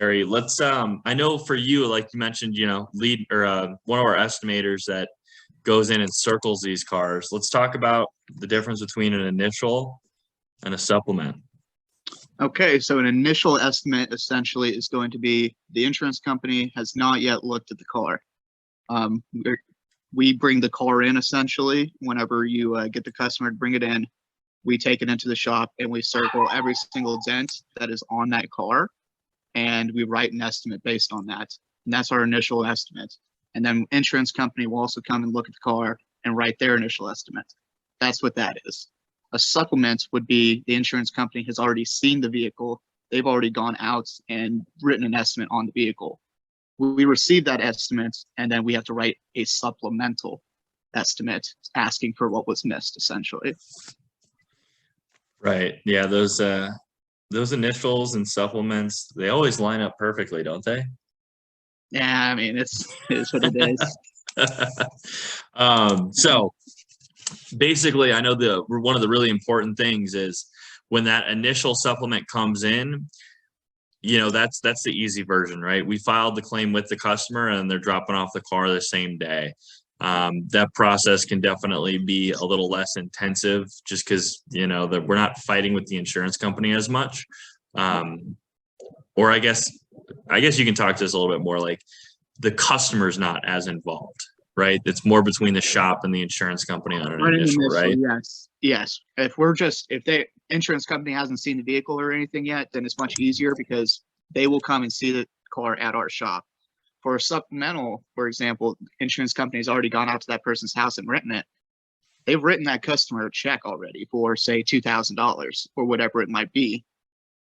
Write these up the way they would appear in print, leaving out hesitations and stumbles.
Harry, let's I know for you, like you mentioned, lead or one of our estimators that goes in and circles these cars. Let's talk about the difference between an initial and a supplement. Okay, so an initial estimate essentially is going to be the insurance company has not yet looked at the car. Um, we bring the car in essentially whenever you get the customer to bring it in. We take it into the shop and we circle every single dent that is on that car, and we write an estimate based on that. And that's our initial estimate. And then insurance company will also come and look at the car and write their initial estimate. That's what that is. A supplement would be the insurance company has already seen the vehicle. They've already gone out and written an estimate on the vehicle. We receive that estimate, and then we have to write a supplemental estimate asking for what was missed, essentially. Right. Yeah, those initials and supplements, they always line up perfectly, don't they? Yeah, I mean, it is what it is. So basically, I know one of the really important things is when that initial supplement comes in, that's the easy version, right? We filed the claim with the customer and they're dropping off the car the same day. That process can definitely be a little less intensive just because, that we're not fighting with the insurance company as much. Or I guess you can talk to us a little bit more, like the customer's not as involved, right? It's more between the shop and the insurance company on an initial, right? Yes. If the insurance company hasn't seen the vehicle or anything yet, then it's much easier because they will come and see the car at our shop. For a supplemental, for example, insurance company has already gone out to that person's house and written it. They've written that customer a check already for, say, $2,000 or whatever it might be.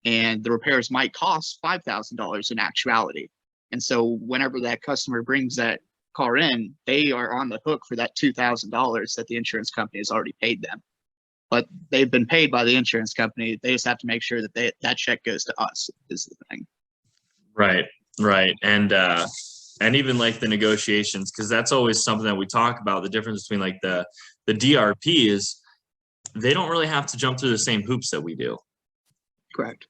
And the repairs might cost $5,000 in actuality. And so whenever that customer brings that car in, they are on the hook for that $2,000 that the insurance company has already paid them. But they've been paid by the insurance company. They just have to make sure that that check goes to us is the thing. Right. And even like the negotiations, because that's always something that we talk about. The difference between like the DRP is they don't really have to jump through the same hoops that we do. Correct.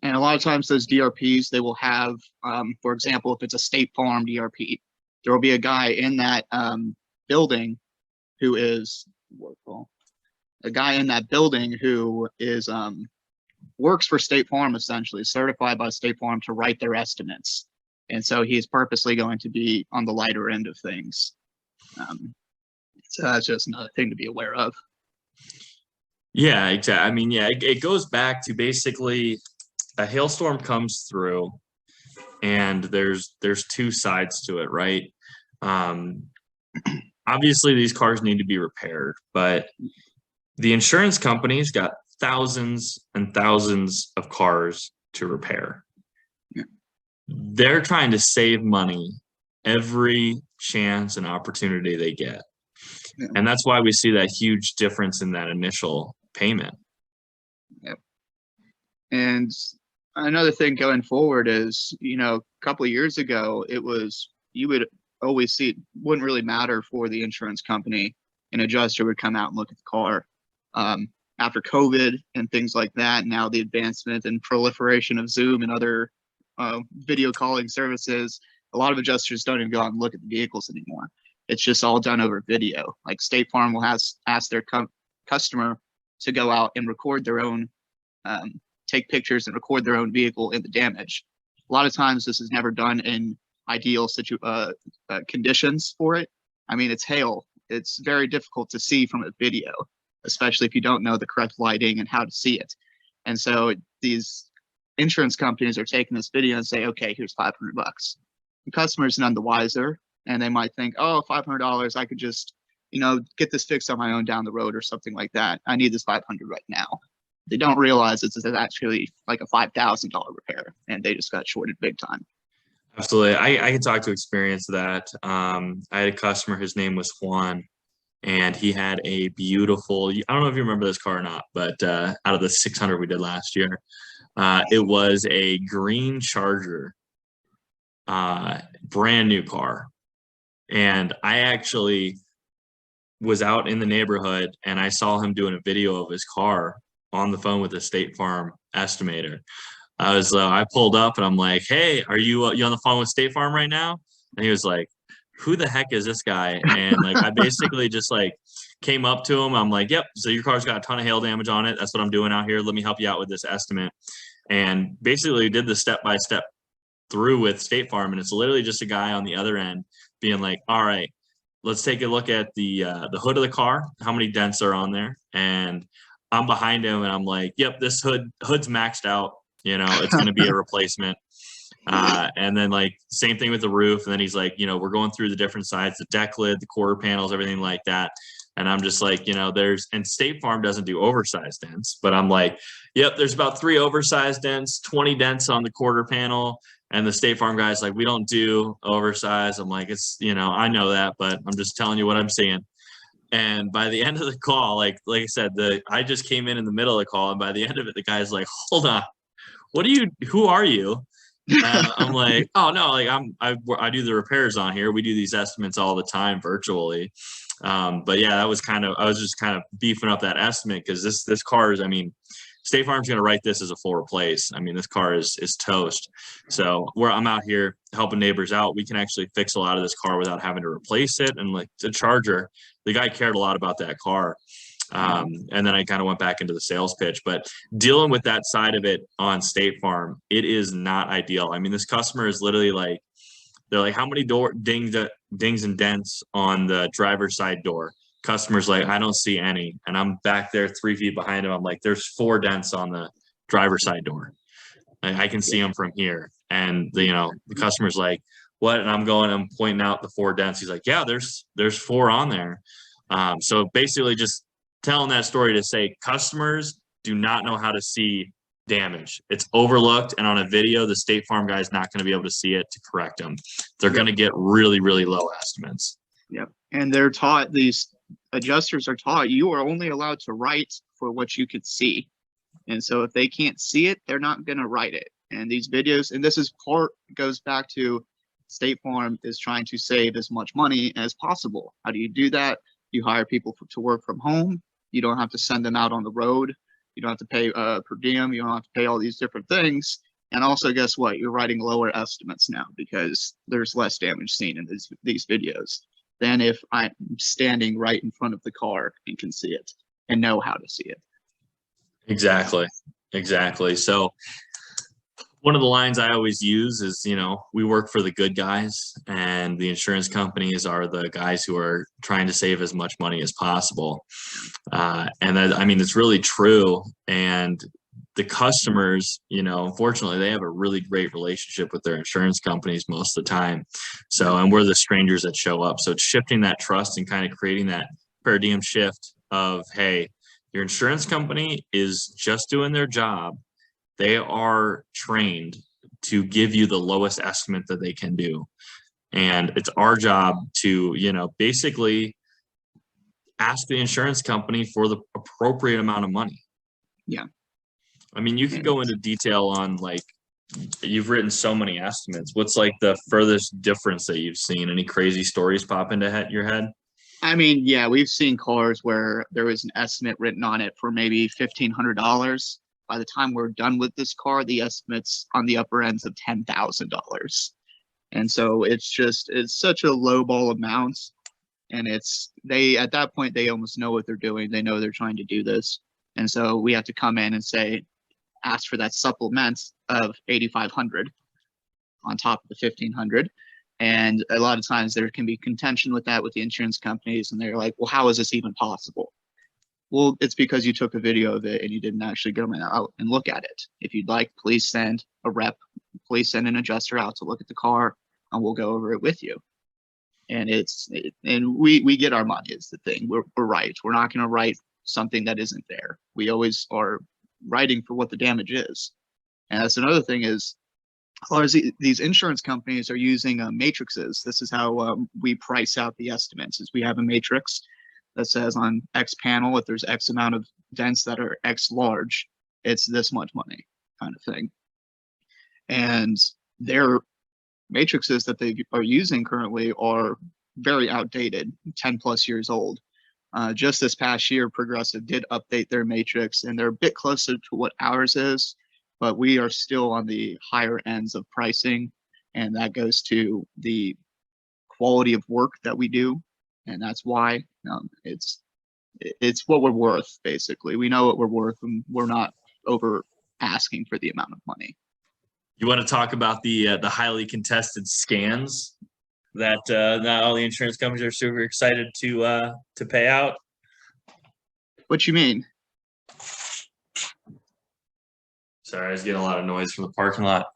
And a lot of times those DRPs, they will have, for example, if it's a State Farm DRP, there will be a guy in that building who is works for State Farm, essentially certified by State Farm to write their estimates. And so he's purposely going to be on the lighter end of things. So that's just another thing to be aware of. Yeah, exactly. I mean, yeah, it goes back to basically a hailstorm comes through and there's two sides to it, right? Obviously these cars need to be repaired, but the insurance company's got thousands and thousands of cars to repair. Yeah. They're trying to save money every chance and opportunity they get. Yeah. And that's why we see that huge difference in that initial payment. Yep. And another thing going forward is, a couple of years ago, you would always see it wouldn't really matter for the insurance company. An adjuster would come out and look at the car. After COVID and things like that, now the advancement and proliferation of Zoom and other video calling services, a lot of adjusters don't even go out and look at the vehicles anymore. It's just all done over video. Like State Farm will ask their customer to go out and record their own, take pictures and record their own vehicle in the damage. A lot of times this is never done in ideal conditions for it. I mean, it's hail. It's very difficult to see from a video, especially if you don't know the correct lighting and how to see it. And so these insurance companies are taking this video and say, okay, here's $500. The customer's none the wiser, and they might think, oh, $500, I could just, get this fixed on my own down the road or something like that. I need this $500 right now. They don't realize it's actually like a $5,000 repair, and they just got shorted big time. Absolutely. I can talk to experience that. I had a customer, his name was Juan, and he had a beautiful, I don't know if you remember this car or not, but out of the 600 we did last year, it was a green Charger, brand new car. And I actually was out in the neighborhood and I saw him doing a video of his car on the phone with a State Farm estimator. I pulled up and I'm like, hey, are you on the phone with State Farm right now? And he was like, who the heck is this guy? And like, I basically just like came up to him. I'm like, yep. So your car's got a ton of hail damage on it. That's what I'm doing out here. Let me help you out with this estimate. And basically did the step-by-step through with State Farm. And it's literally just a guy on the other end being like, all right, let's take a look at the hood of the car, how many dents are on there. And I'm behind him and I'm like, yep, this hood's maxed out. It's going to be a replacement. And then like same thing with the roof. And then he's like, we're going through the different sides, the deck lid, the quarter panels, everything like that. And I'm just like, and State Farm doesn't do oversized dents, but I'm like, yep, there's about 3 oversized dents, 20 dents on the quarter panel. And the State Farm guy's like, we don't do oversized. I'm like, it's, I know that, but I'm just telling you what I'm seeing. And by the end of the call, like I said, I just came in the middle of the call. And by the end of it, the guy's like, hold on, who are you? I'm like, oh no, like I do the repairs on here. We do these estimates all the time virtually. But yeah, I was just kind of beefing up that estimate because this car is, State Farm's going to write this as a full replace. This car is toast. So where I'm out here helping neighbors out, we can actually fix a lot of this car without having to replace it. And like the Charger, the guy cared a lot about that car. And then I kind of went back into the sales pitch, but dealing with that side of it on State Farm, it is not ideal. This customer is literally like, they're like, how many dings and dents on the driver's side door? Customer's like, I don't see any. And I'm back there 3 feet behind him. I'm like, there's 4 dents on the driver's side door. I can see them from here. And the customer's like, what? And I'm pointing out the 4 dents. He's like, yeah, there's 4 on there. So basically just telling that story to say customers do not know how to see damage. It's overlooked. And on a video, the State Farm guy is not going to be able to see it to correct them. They're going to get really, really low estimates. Yep. And they're taught, these adjusters are taught, you are only allowed to write for what you could see. And so if they can't see it, they're not going to write it. And these videos, and this is goes back to State Farm is trying to save as much money as possible. How do you do that? You hire people to work from home. You don't have to send them out on the road. You don't have to pay per diem. You don't have to pay all these different things. And also, guess what? You're writing lower estimates now because there's less damage seen in these videos than if I'm standing right in front of the car and can see it and know how to see it. Exactly. So one of the lines I always use is, we work for the good guys, and the insurance companies are the guys who are trying to save as much money as possible. And that, it's really true. And the customers, unfortunately, they have a really great relationship with their insurance companies most of the time. So, and we're the strangers that show up. So it's shifting that trust and kind of creating that paradigm shift of, hey, your insurance company is just doing their job. They are trained to give you the lowest estimate that they can do. And it's our job to, basically ask the insurance company for the appropriate amount of money. Yeah. You can go into detail on, like, you've written so many estimates. What's like the furthest difference that you've seen? Any crazy stories pop into your head? Yeah, we've seen cars where there was an estimate written on it for maybe $1,500. By the time we're done with this car, the estimate's on the upper ends of $10,000. And so it's such a low ball amount. And at that point, they almost know what they're doing. They know they're trying to do this. And so we have to come in and ask for that supplement of $8,500 on top of the $1,500. And a lot of times there can be contention with that with the insurance companies. And they're like, well, how is this even possible? Well, it's because you took a video of it and you didn't actually go out and look at it. If you'd like, please send a rep, please send an adjuster out to look at the car, and we'll go over it with you. And we get our money is the thing. We're right. We're not going to write something that isn't there. We always are writing for what the damage is. And that's another thing is, a lot of these insurance companies are using matrices. This is how we price out the estimates. Is we have a matrix that says on X panel, if there's X amount of dents that are X large, it's this much money, kind of thing. And their matrices that they are using currently are very outdated, 10 plus years old. Just this past year, Progressive did update their matrix, and they're a bit closer to what ours is. but we are still on the higher ends of pricing, and that goes to the quality of work that we do, and that's why it's what we're worth. Basically, we know what we're worth, and we're not over asking for the amount of money. You want to talk about the highly contested scans that not all the insurance companies are super excited to pay out? What you mean? Sorry, I was getting a lot of noise from the parking lot.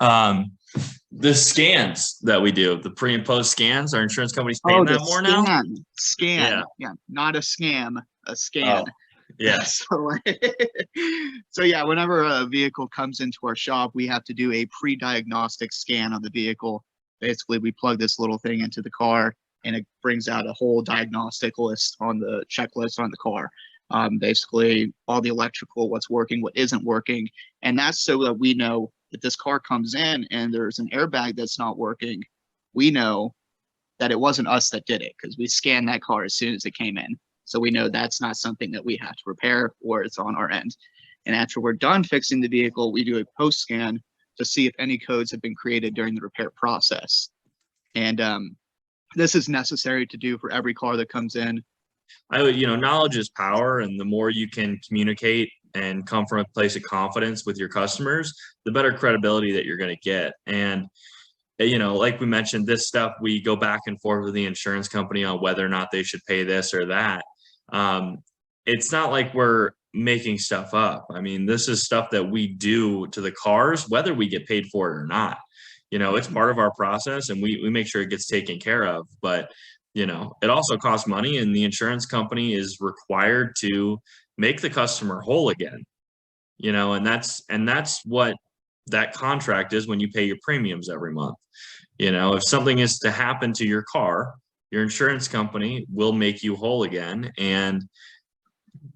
The scans that we do, the pre and post scans, our insurance companies paying that more now? Scan. Yeah, not a scam, a scan. Oh, yes. So yeah, whenever a vehicle comes into our shop, we have to do a pre-diagnostic scan on the vehicle. Basically, we plug this little thing into the car, and it brings out a whole diagnostic list on the checklist on the car. Basically, all the electrical, what's working, what isn't working, and that's so that we know if this car comes in and there's an airbag that's not working, we know that it wasn't us that did it because we scanned that car as soon as it came in. So we know that's not something that we have to repair or it's on our end. And after we're done fixing the vehicle, we do a post scan to see if any codes have been created during the repair process. And this is necessary to do for every car that comes in. Knowledge is power, and the more you can communicate and come from a place of confidence with your customers, the better credibility that you're going to get. And like we mentioned, this stuff, we go back and forth with the insurance company on whether or not they should pay this or that. It's not like we're making stuff up. I mean, this is stuff that we do to the cars, whether we get paid for it or not. It's part of our process, and we make sure it gets taken care of. But it also costs money, and the insurance company is required to make the customer whole again. And that's what that contract is when you pay your premiums every month. If something is to happen to your car, your insurance company will make you whole again. And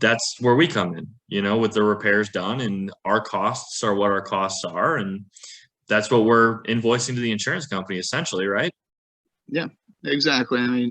that's where we come in, with the repairs done, and our costs are what our costs are. And that's what we're invoicing to the insurance company, essentially, right? Yeah, exactly. I mean,